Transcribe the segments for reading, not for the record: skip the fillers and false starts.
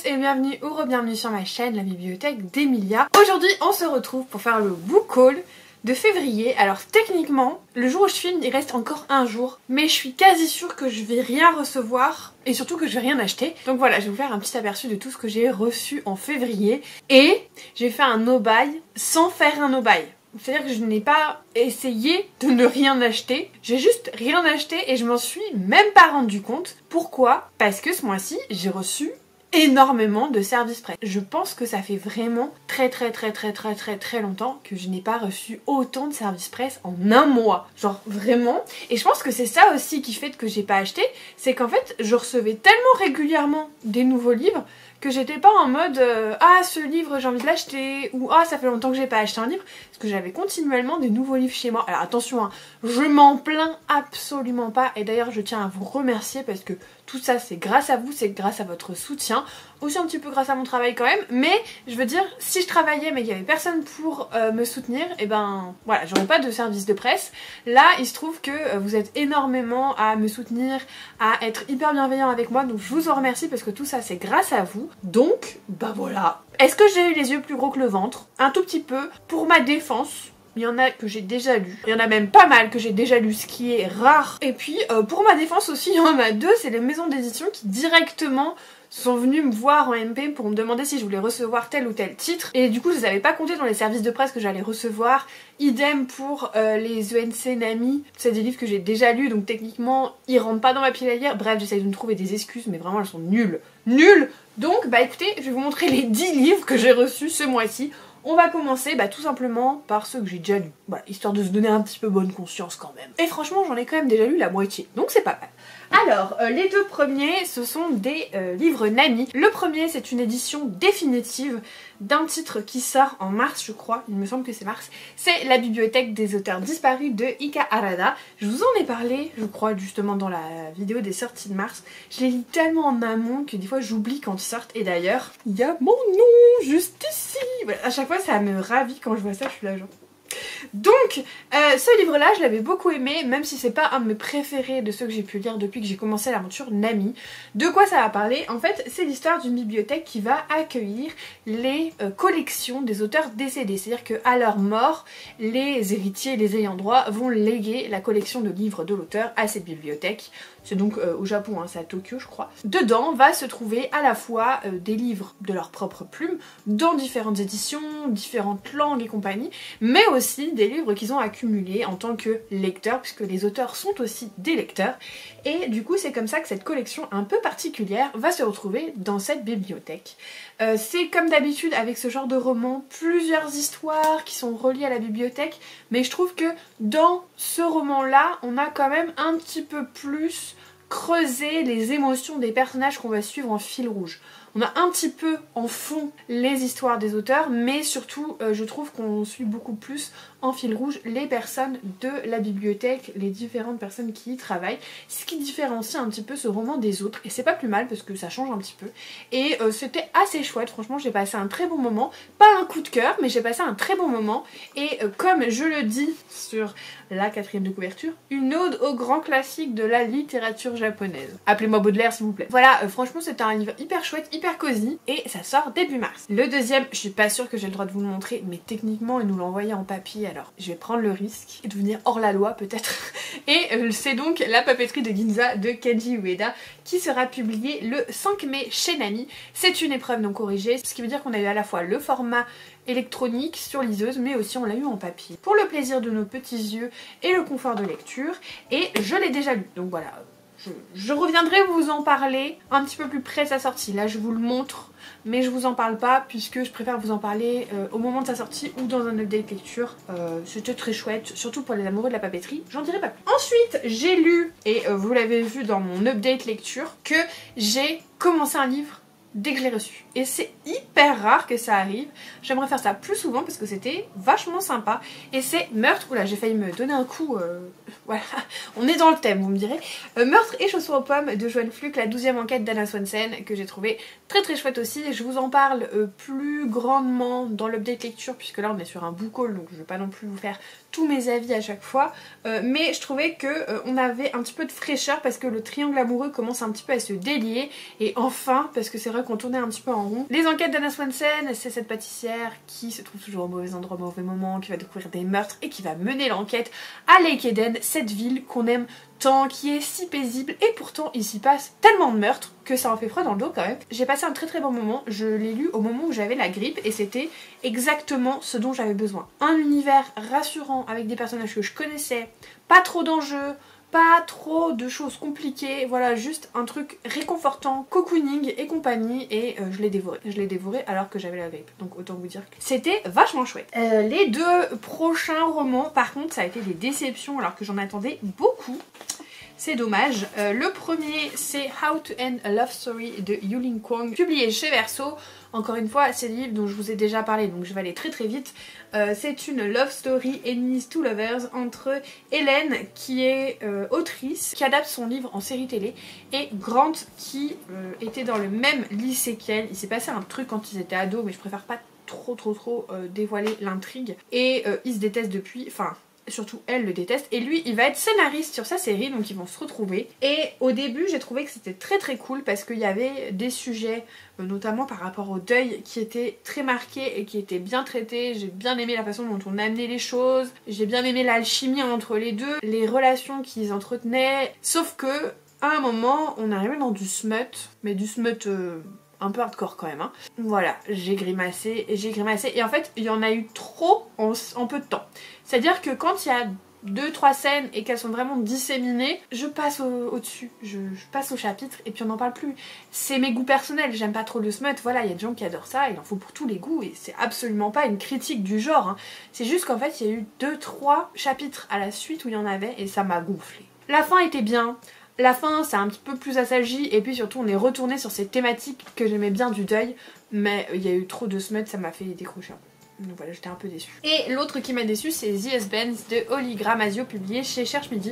et bienvenue ou re-bienvenue sur ma chaîne, la bibliothèque d'Emilia. Aujourd'hui on se retrouve pour faire le book haul de février. Alors techniquement, le jour où je filme il reste encore un jour, mais je suis quasi sûre que je vais rien recevoir et surtout que je vais rien acheter. Donc voilà, je vais vous faire un petit aperçu de tout ce que j'ai reçu en février et j'ai fait un no-buy sans faire un no-buy. C'est-à-dire que je n'ai pas essayé de ne rien acheter, j'ai juste rien acheté et je m'en suis même pas rendu compte. Pourquoi? Parce que ce mois-ci, j'ai reçu énormément de services presse. Je pense que ça fait vraiment très longtemps que je n'ai pas reçu autant de services presse en un mois. Genre vraiment. Et je pense que c'est ça aussi qui fait que j'ai pas acheté, c'est qu'en fait je recevais tellement régulièrement des nouveaux livres que j'étais pas en mode ah ce livre j'ai envie de l'acheter ou ah ça fait longtemps que j'ai pas acheté un livre, parce que j'avais continuellement des nouveaux livres chez moi. Alors attention hein, je m'en plains absolument pas et d'ailleurs je tiens à vous remercier parce que tout ça c'est grâce à vous, c'est grâce à votre soutien, aussi un petit peu grâce à mon travail quand même, mais je veux dire si je travaillais mais qu'il y avait personne pour me soutenir, et ben voilà j'aurais pas de service de presse. Là il se trouve que vous êtes énormément à me soutenir, à être hyper bienveillant avec moi, donc je vous en remercie parce que tout ça c'est grâce à vous. Donc bah voilà. Est-ce que j'ai eu les yeux plus gros que le ventre? Un tout petit peu. Pour ma défense, il y en a que j'ai déjà lu, il y en a même pas mal que j'ai déjà lu, ce qui est rare. Et puis pour ma défense aussi, il y en a deux, c'est les maisons d'édition qui directement sont venus me voir en MP pour me demander si je voulais recevoir tel ou tel titre. Et du coup je les avais pas compté dans les services de presse que j'allais recevoir. Idem pour les ENC Nami, c'est des livres que j'ai déjà lus donc techniquement ils rentrent pas dans ma pile à lire. Bref j'essaye de me trouver des excuses mais vraiment elles sont nulles. Nulles. Donc bah écoutez, je vais vous montrer les 10 livres que j'ai reçus ce mois-ci. On va commencer tout simplement par ceux que j'ai déjà lus, voilà, histoire de se donner un petit peu bonne conscience quand même. Et franchement j'en ai quand même déjà lu la moitié, donc c'est pas mal. Alors, les deux premiers, ce sont des livres Nami. Le premier, c'est une édition définitive d'un titre qui sort en mars, je crois, il me semble que c'est mars. C'est La bibliothèque des auteurs disparus de Ika Harada. Je vous en ai parlé, je crois, justement dans la vidéo des sorties de mars. Je les lis tellement en amont que des fois j'oublie quand ils sortent. Et d'ailleurs, il y a mon nom juste ici. Voilà, à chaque fois, ça me ravit quand je vois ça, je suis là genre... Donc ce livre là je l'avais beaucoup aimé, même si c'est pas un de mes préférés de ceux que j'ai pu lire depuis que j'ai commencé l'aventure Nami. De quoi ça va parler? En fait c'est l'histoire d'une bibliothèque qui va accueillir les collections des auteurs décédés, c'est à dire qu'à leur mort les héritiers et les ayants droit vont léguer la collection de livres de l'auteur à cette bibliothèque. C'est donc au Japon, hein, c'est à Tokyo je crois. Dedans va se trouver à la fois des livres de leur propre plume, dans différentes éditions, différentes langues et compagnie, mais aussi des livres qu'ils ont accumulés en tant que lecteurs, puisque les auteurs sont aussi des lecteurs. Et du coup c'est comme ça que cette collection un peu particulière va se retrouver dans cette bibliothèque. C'est comme d'habitude avec ce genre de roman, plusieurs histoires qui sont reliées à la bibliothèque, mais je trouve que dans ce roman-là, on a quand même un petit peu plus creusé les émotions des personnages qu'on va suivre en fil rouge. On a un petit peu en fond les histoires des auteurs, mais surtout je trouve qu'on suit beaucoup plus en fil rouge les personnes de la bibliothèque, les différentes personnes qui y travaillent, ce qui différencie un petit peu ce roman des autres, et c'est pas plus mal parce que ça change un petit peu. Et c'était assez chouette, franchement j'ai passé un très bon moment, pas un coup de cœur, mais j'ai passé un très bon moment, et comme je le dis sur la 4e de couverture, une ode au grand classique de la littérature japonaise. Appelez-moi Baudelaire s'il vous plaît. Voilà, franchement c'était un livre hyper chouette, hyper cosy, et ça sort début mars. Le deuxième, je suis pas sûre que j'ai le droit de vous le montrer, mais techniquement il nous l'a envoyé en papier, alors je vais prendre le risque de venir hors la loi peut-être. Et c'est donc La papeterie de Ginza de Kenji Ueda qui sera publié le 5 mai chez Nami. C'est une épreuve non corrigée, ce qui veut dire qu'on a eu à la fois le format électronique sur liseuse, mais aussi on l'a eu en papier. Pour le plaisir de nos petits yeux et le confort de lecture, et je l'ai déjà lu, donc voilà. Je reviendrai vous en parler un petit peu plus près de sa sortie. Là je vous le montre, mais je vous en parle pas puisque je préfère vous en parler au moment de sa sortie ou dans un update lecture. C'était très chouette, surtout pour les amoureux de la papeterie, j'en dirai pas plus. Ensuite j'ai lu, et vous l'avez vu dans mon update lecture, que j'ai commencé un livre dès que je l'ai reçu. Et c'est hyper rare que ça arrive. J'aimerais faire ça plus souvent parce que c'était vachement sympa. Et c'est Meurtre, oula j'ai failli me donner un coup voilà, on est dans le thème, vous me direz. Meurtre et chaussures aux pommes de Joanne Fluke, la 12e enquête d'Anna Swanson, que j'ai trouvé très chouette aussi. Je vous en parle plus grandement dans l'update lecture, puisque là on est sur un book haul, donc je ne vais pas non plus vous faire tous mes avis à chaque fois. Mais je trouvais que on avait un petit peu de fraîcheur, parce que le triangle amoureux commence un petit peu à se délier. Et enfin, parce que c'est vrai qu'on tournait un petit peu en rond. Les enquêtes d'Anna Swanson, c'est cette pâtissière qui se trouve toujours au mauvais endroit, au mauvais moment, qui va découvrir des meurtres et qui va mener l'enquête à Lake Eden, cette ville qu'on aime tant, qui est si paisible, et pourtant il s'y passe tellement de meurtres que ça en fait froid dans le dos quand même. J'ai passé un très bon moment, je l'ai lu au moment où j'avais la grippe et c'était exactement ce dont j'avais besoin. Un univers rassurant avec des personnages que je connaissais, pas trop d'enjeux, pas trop de choses compliquées, voilà, juste un truc réconfortant, cocooning et compagnie, et je l'ai dévoré. Je l'ai dévoré alors que j'avais la grippe, donc autant vous dire que c'était vachement chouette. Les deux prochains romans, par contre, ça a été des déceptions alors que j'en attendais beaucoup. C'est dommage. Le premier, c'est How to End a Love Story de Yulin Kwong, publié chez Verso. Encore une fois, c'est le livre dont je vous ai déjà parlé, donc je vais aller très vite. C'est une love story enemies to lovers entre Hélène, qui est autrice, qui adapte son livre en série télé, et Grant, qui était dans le même lycée qu'elle. Il s'est passé un truc quand ils étaient ados, mais je préfère pas trop dévoiler l'intrigue. Et ils se détestent depuis, enfin... Surtout elle le déteste, et lui il va être scénariste sur sa série, donc ils vont se retrouver. Et au début j'ai trouvé que c'était très cool parce qu'il y avait des sujets, notamment par rapport au deuil, qui étaient très marqués et qui étaient bien traités. J'ai bien aimé la façon dont on amenait les choses, j'ai bien aimé l'alchimie entre les deux, les relations qu'ils entretenaient, sauf que à un moment on arrivait dans du smut, mais du smut... un peu hardcore quand même, hein. Voilà, j'ai grimacé, et en fait il y en a eu trop en peu de temps. C'est-à-dire que quand il y a 2-3 scènes et qu'elles sont vraiment disséminées, je passe au-dessus, je passe au chapitre et puis on n'en parle plus. C'est mes goûts personnels, j'aime pas trop le smut, voilà, il y a des gens qui adorent ça, il en faut pour tous les goûts et c'est absolument pas une critique du genre, hein. C'est juste qu'en fait il y a eu 2-3 chapitres à la suite où il y en avait et ça m'a gonflé. La fin était bien. La fin, c'est un petit peu plus assagi, et puis surtout on est retourné sur ces thématiques que j'aimais bien du deuil, mais il y a eu trop de smut, ça m'a fait décrocher un peu. Donc voilà, j'étais un peu déçue. Et l'autre qui m'a déçue, c'est The Husbands de Holly Gramazio, publié chez Cherche Midi.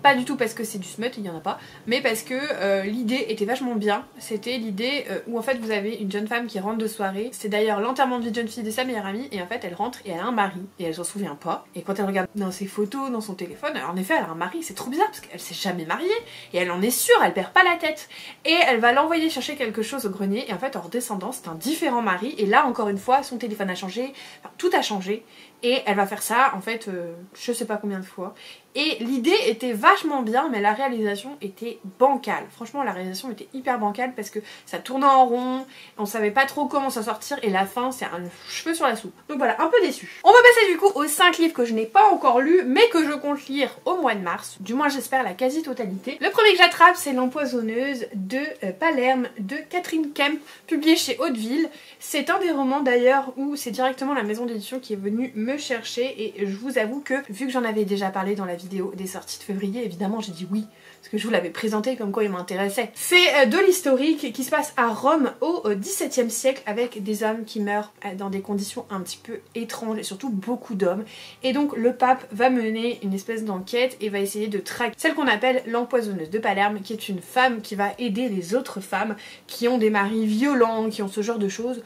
Pas du tout parce que c'est du smut, il y en a pas, mais parce que l'idée était vachement bien. C'était l'idée où en fait vous avez une jeune femme qui rentre de soirée. C'est d'ailleurs l'enterrement de vie de jeune fille de sa meilleure amie, et en fait elle rentre et elle a un mari et elle s'en souvient pas. Et quand elle regarde dans ses photos, dans son téléphone, alors en effet elle a un mari, c'est trop bizarre parce qu'elle s'est jamais mariée et elle en est sûre, elle perd pas la tête. Et elle va l'envoyer chercher quelque chose au grenier, et en fait en redescendant c'est un différent mari, et là encore une fois son téléphone a changé, enfin, tout a changé. Et elle va faire ça en fait je sais pas combien de fois. Et l'idée était vachement bien, mais la réalisation était bancale. Franchement la réalisation était hyper bancale parce que ça tournait en rond, on savait pas trop comment s'en sortir, et la fin c'est un cheveu sur la soupe. Donc voilà, un peu déçue. On va passer du coup aux 5 livres que je n'ai pas encore lus mais que je compte lire au mois de mars. Du moins j'espère la quasi-totalité. Le premier que j'attrape c'est L'Empoisonneuse de Palerme de Catherine Kemp, publié chez Hauteville. C'est un des romans d'ailleurs où c'est directement la maison d'édition qui est venue me chercher, et je vous avoue que vu que j'en avais déjà parlé dans la vidéo des sorties de février, évidemment j'ai dit oui parce que je vous l'avais présenté comme quoi il m'intéressait. C'est de l'historique qui se passe à Rome au XVIIe siècle, avec des hommes qui meurent dans des conditions un petit peu étranges, et surtout beaucoup d'hommes, et donc le pape va mener une espèce d'enquête et va essayer de traquer celle qu'on appelle l'empoisonneuse de Palerme, qui est une femme qui va aider les autres femmes qui ont des maris violents, qui ont ce genre de choses,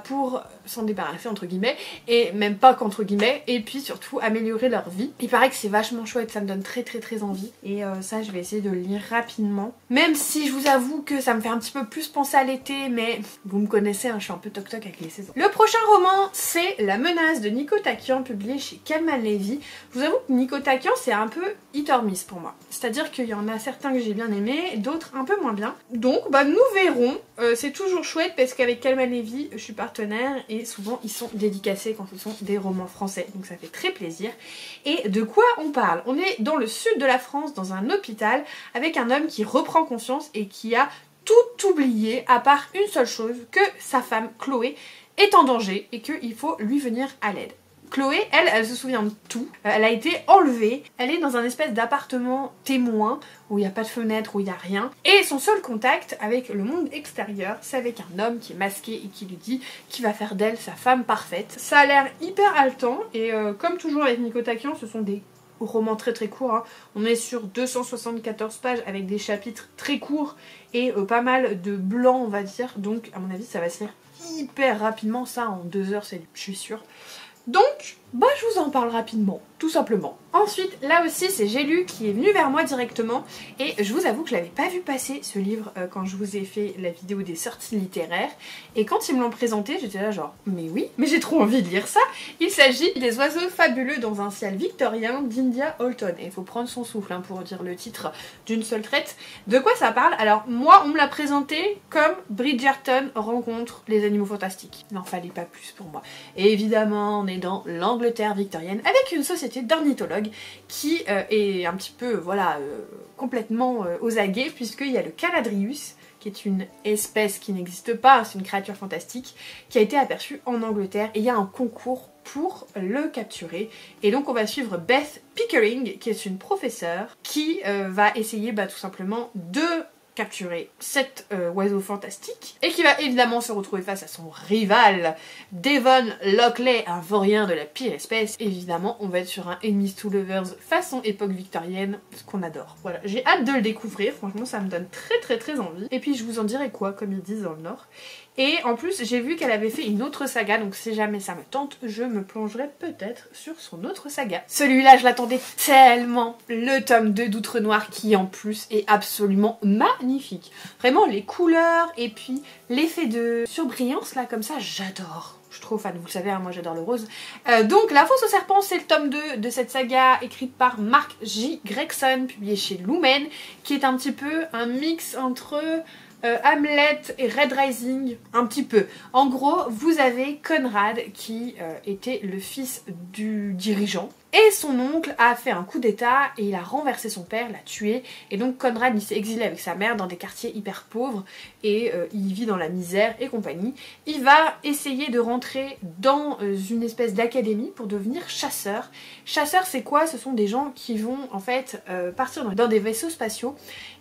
pour s'en débarrasser entre guillemets, et même pas qu'entre guillemets, et puis surtout améliorer leur vie. Il paraît que c'est vachement chouette, ça me donne très envie, et ça je vais essayer de le lire rapidement, même si je vous avoue que ça me fait un petit peu plus penser à l'été, mais vous me connaissez, hein, je suis un peu toc avec les saisons. Le prochain roman c'est La Menace de Nico Takian, publié chez Calman Levy. Je vous avoue que Nico Takian c'est un peu hit or miss pour moi, c'est à dire qu'il y en a certains que j'ai bien aimés, d'autres un peu moins bien, donc nous verrons. C'est toujours chouette parce qu'avec Calman Levy je suis partenaire et souvent ils sont dédicacés quand ce sont des romans français, donc ça fait très plaisir. Et de quoi on parle? On est dans le sud de la France, dans un hôpital, avec un homme qui reprend conscience et qui a tout oublié à part une seule chose, que sa femme Chloé est en danger et qu'il faut lui venir à l'aide. Chloé, elle se souvient de tout. Elle a été enlevée. Elle est dans un espèce d'appartement témoin où il n'y a pas de fenêtre, où il n'y a rien. Et son seul contact avec le monde extérieur, c'est avec un homme qui est masqué et qui lui dit qu'il va faire d'elle sa femme parfaite. Ça a l'air hyper haletant, et comme toujours avec Nico Takian, ce sont des roman très très court, hein. On est sur 274 pages avec des chapitres très courts et pas mal de blanc on va dire, donc à mon avis ça va se lire hyper rapidement, ça en 2 heures c'est, je suis sûre. Donc, bah je vous en parle rapidement, tout simplement. Ensuite, là aussi, c'est J'ai lu qui est venu vers moi directement et je vous avoue que je l'avais pas vu passer ce livre quand je vous ai fait la vidéo des sorties littéraires et quand ils me l'ont présenté, j'étais là genre mais oui, mais j'ai trop envie de lire ça. Il s'agit des oiseaux fabuleux dans un ciel victorien d'India Holton et il faut prendre son souffle hein, pour dire le titre d'une seule traite. De quoi ça parle? Alors moi, on me l'a présenté comme Bridgerton rencontre les animaux fantastiques. Il n'en fallait pas plus pour moi. Et évidemment, on est dans l'Angleterre victorienne avec une société d'ornithologues qui est un petit peu voilà complètement aux aguets puisqu'il y a le Caladrius qui est une espèce qui n'existe pas, c'est une créature fantastique qui a été aperçue en Angleterre et il y a un concours pour le capturer et donc on va suivre Beth Pickering qui est une professeure qui va essayer tout simplement de capturer cet oiseau fantastique et qui va évidemment se retrouver face à son rival Devon Lockley, un vaurien de la pire espèce. Évidemment on va être sur un Enemies to Lovers façon époque victorienne, ce qu'on adore. Voilà, j'ai hâte de le découvrir, franchement ça me donne très envie. Et puis je vous en dirai quoi, comme ils disent dans le Nord. Et en plus j'ai vu qu'elle avait fait une autre saga, donc si jamais ça me tente, je me plongerai peut-être sur son autre saga. Celui-là je l'attendais tellement, le tome 2 d'Outre-Noir qui en plus est absolument magnifique. Vraiment les couleurs et puis l'effet de surbrillance là comme ça, j'adore. Je suis trop fan, vous le savez, hein, moi j'adore le rose. Donc La Fosse au Serpent, c'est le tome 2 de cette saga écrite par Mark J. Gregson, publié chez Lumen, qui est un petit peu un mix entre Hamlet et Red Rising, un petit peu. En gros, vous avez Conrad qui était le fils du dirigeant. Et son oncle a fait un coup d'état et il a renversé son père, l'a tué. Et donc Conrad il s'est exilé avec sa mère dans des quartiers hyper pauvres et il vit dans la misère et compagnie. Il va essayer de rentrer dans une espèce d'académie pour devenir chasseur. Chasseur c'est quoi? Ce sont des gens qui vont en fait partir dans des vaisseaux spatiaux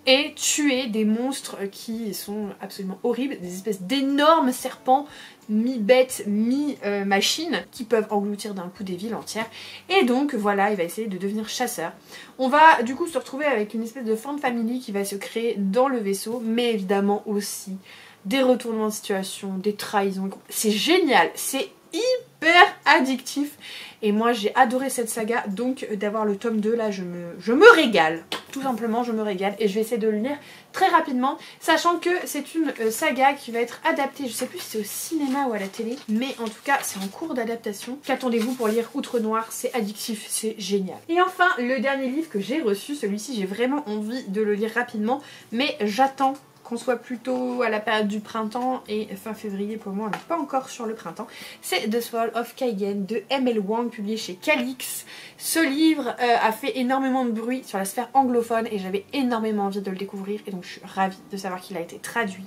et tuer des monstres qui sont absolument horribles, des espèces d'énormes serpents mi-bêtes, mi-machines qui peuvent engloutir d'un coup des villes entières. Et donc voilà, il va essayer de devenir chasseur. On va du coup se retrouver avec une espèce de fan family qui va se créer dans le vaisseau, mais évidemment aussi des retournements de situation, des trahisons. C'est génial, c'est hyper addictif et moi j'ai adoré cette saga, donc d'avoir le tome 2 là je me régale, tout simplement je me régale et je vais essayer de le lire très rapidement, sachant que c'est une saga qui va être adaptée, je sais plus si c'est au cinéma ou à la télé, mais en tout cas c'est en cours d'adaptation. Qu'attendez-vous pour lire Outre-Noir? C'est addictif, c'est génial. Et enfin le dernier livre que j'ai reçu, celui-ci j'ai vraiment envie de le lire rapidement, mais j'attends qu'on soit plutôt à la période du printemps et fin février, pour moi on n'est pas encore sur le printemps. C'est The Sword of Kaigen de M.L. Wang, publié chez Calix. Ce livre a fait énormément de bruit sur la sphère anglophone et j'avais énormément envie de le découvrir et donc je suis ravie de savoir qu'il a été traduit.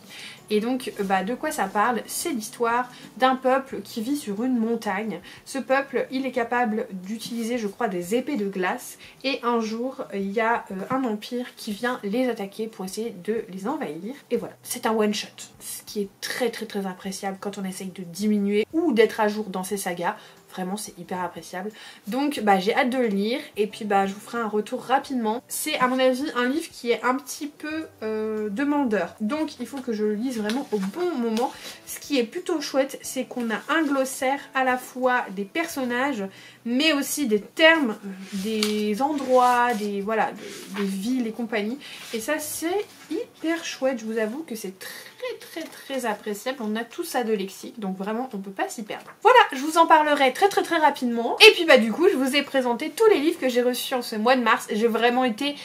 Et donc de quoi ça parle? C'est l'histoire d'un peuple qui vit sur une montagne. Ce peuple il est capable d'utiliser je crois des épées de glace et un jour il y a un empire qui vient les attaquer pour essayer de les envahir. Et voilà, c'est un one shot, ce qui est très appréciable quand on essaye de diminuer ou d'être à jour dans ces sagas. Vraiment c'est hyper appréciable. Donc j'ai hâte de le lire et puis je vous ferai un retour rapidement. C'est à mon avis un livre qui est un petit peu demandeur. Donc il faut que je le lise vraiment au bon moment. Ce qui est plutôt chouette c'est qu'on a un glossaire à la fois des personnages mais aussi des termes, des endroits, des villes et compagnie. Et ça c'est hyper chouette, je vous avoue que c'est très appréciable. On a tout ça de lexique, donc vraiment on peut pas s'y perdre. Voilà, je vous en parlerai très rapidement. Et puis du coup je vous ai présenté tous les livres que j'ai reçus en ce mois de mars. J'ai vraiment été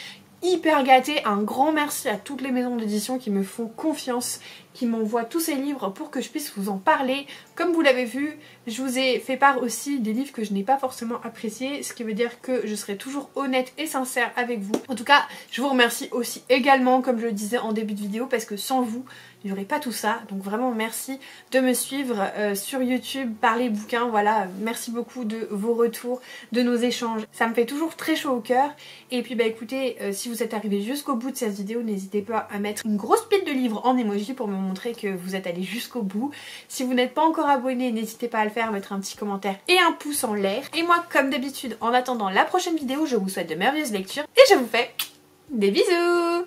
hyper gâtée. Un grand merci à toutes les maisons d'édition qui me font confiance, qui m'envoient tous ces livres pour que je puisse vous en parler. Comme vous l'avez vu, je vous ai fait part aussi des livres que je n'ai pas forcément appréciés, ce qui veut dire que je serai toujours honnête et sincère avec vous. En tout cas, je vous remercie aussi également, comme je le disais en début de vidéo, parce que sans vous, il n'y aurait pas tout ça. Donc vraiment merci de me suivre sur YouTube, par les bouquins, voilà. Merci beaucoup de vos retours, de nos échanges. Ça me fait toujours très chaud au cœur. Et puis écoutez, si vous êtes arrivé jusqu'au bout de cette vidéo, n'hésitez pas à mettre une grosse pile de livres en emoji pour me me montrer que vous êtes allés jusqu'au bout. Si vous n'êtes pas encore abonné, n'hésitez pas à le faire, mettre un petit commentaire et un pouce en l'air. Et moi, comme d'habitude, en attendant la prochaine vidéo, je vous souhaite de merveilleuses lectures et je vous fais des bisous.